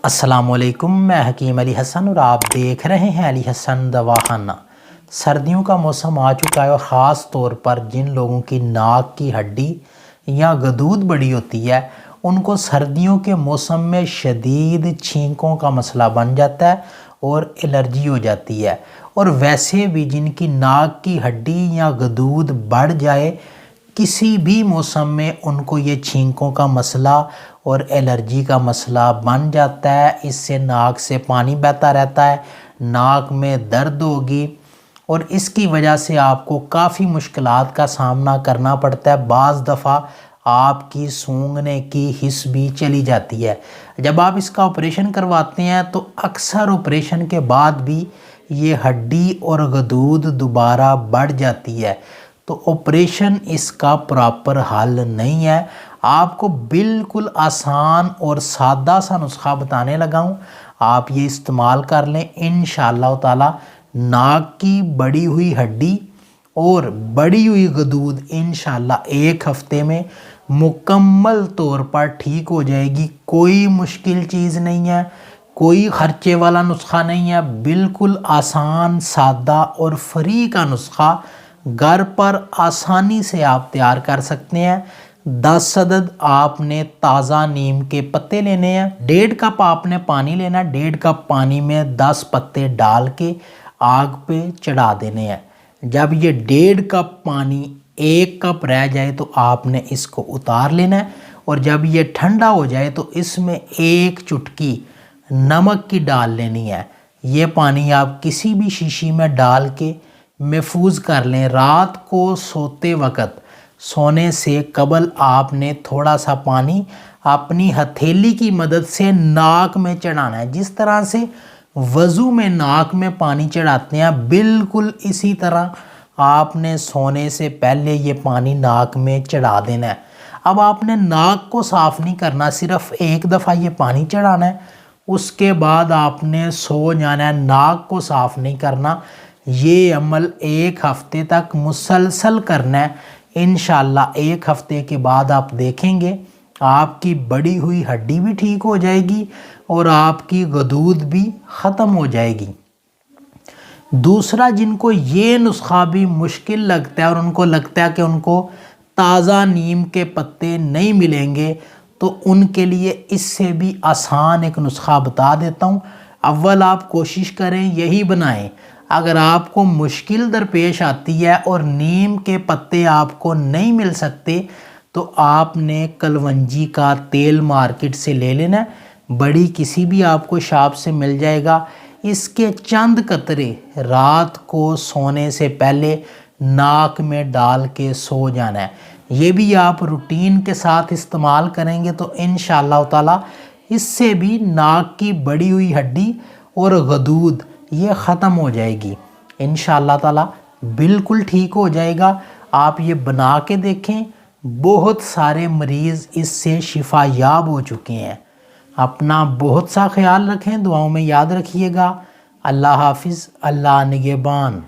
السلام علیکم، میں حکیم علی حسن اور آپ دیکھ رہے ہیں علی حسن دواخانہ۔ سردیوں کا موسم آ چکا ہے اور خاص طور پر جن لوگوں کی ناک کی ہڈی یا غدود بڑی ہوتی ہے ان کو سردیوں کے موسم میں شدید چھینکوں کا مسئلہ بن جاتا ہے اور الرجی ہو جاتی ہے۔ اور ویسے بھی جن کی ناک کی ہڈی یا غدود بڑھ جائے کسی بھی موسم میں ان کو یہ چھینکوں کا مسئلہ اور الرجی کا مسئلہ بن جاتا ہے۔ اس سے ناک سے پانی بہتا رہتا ہے، ناک میں درد ہوگی اور اس کی وجہ سے آپ کو کافی مشکلات کا سامنا کرنا پڑتا ہے۔ بعض دفعہ آپ کی سونگھنے کی حس بھی چلی جاتی ہے۔ جب آپ اس کا آپریشن کرواتے ہیں تو اکثر آپریشن کے بعد بھی یہ ہڈی اور غدود دوبارہ بڑھ جاتی ہے، تو آپریشن اس کا پراپر حل نہیں ہے۔ آپ کو بالکل آسان اور سادہ سا نسخہ بتانے لگا ہوں، آپ یہ استعمال کر لیں، انشاءاللہ تعالی ناک کی بڑی ہوئی ہڈی اور بڑی ہوئی غدود انشاءاللہ ایک ہفتے میں مکمل طور پر ٹھیک ہو جائے گی۔ کوئی مشکل چیز نہیں ہے، کوئی خرچے والا نسخہ نہیں ہے، بالکل آسان سادہ اور فری کا نسخہ گھر پر آسانی سے آپ تیار کر سکتے ہیں۔ 10 عدد آپ نے تازہ نیم کے پتے لینے ہیں، 1.5 کپ آپ نے پانی لینا ہے، 1.5 کپ پانی میں 10 پتے ڈال کے آگ پہ چڑھا دینے ہیں۔ جب یہ 1.5 کپ پانی 1 کپ رہ جائے تو آپ نے اس کو اتار لینا ہے، اور جب یہ ٹھنڈا ہو جائے تو اس میں 1 چٹکی نمک کی ڈال لینی ہے۔ یہ پانی آپ کسی بھی شیشی میں ڈال کے محفوظ کر لیں۔ رات کو سوتے وقت سونے سے قبل آپ نے تھوڑا سا پانی اپنی ہتھیلی کی مدد سے ناک میں چڑھانا ہے۔ جس طرح سے وضو میں ناک میں پانی چڑھاتے ہیں بالکل اسی طرح آپ نے سونے سے پہلے یہ پانی ناک میں چڑھا دینا ہے۔ اب آپ نے ناک کو صاف نہیں کرنا، صرف ایک دفعہ یہ پانی چڑھانا ہے، اس کے بعد آپ نے سو جانا ہے، ناک کو صاف نہیں کرنا۔ یہ عمل 1 ہفتے تک مسلسل کرنا ہے، انشاءاللہ 1 ہفتے کے بعد آپ دیکھیں گے آپ کی بڑی ہوئی ہڈی بھی ٹھیک ہو جائے گی اور آپ کی غدود بھی ختم ہو جائے گی۔ دوسرا، جن کو یہ نسخہ بھی مشکل لگتا ہے اور ان کو لگتا ہے کہ ان کو تازہ نیم کے پتے نہیں ملیں گے، تو ان کے لیے اس سے بھی آسان ایک نسخہ بتا دیتا ہوں۔ اول آپ کوشش کریں یہی بنائیں۔ اگر آپ کو مشکل درپیش آتی ہے اور نیم کے پتے آپ کو نہیں مل سکتے تو آپ نے کلونجی کا تیل مارکیٹ سے لے لینا ہے، بڑی کسی بھی آپ کو شاپ سے مل جائے گا۔ اس کے چند قطرے رات کو سونے سے پہلے ناک میں ڈال کے سو جانا ہے۔ یہ بھی آپ روٹین کے ساتھ استعمال کریں گے تو انشاءاللہ تعالی اس سے بھی ناک کی بڑی ہوئی ہڈی اور غدود یہ ختم ہو جائے گی، انشاءاللہ تعالی بالکل ٹھیک ہو جائے گا۔ آپ یہ بنا کے دیکھیں، بہت سارے مریض اس سے شفا یاب ہو چکے ہیں۔ اپنا بہت سا خیال رکھیں، دعاؤں میں یاد رکھیے گا۔ اللہ حافظ، اللہ نگہبان۔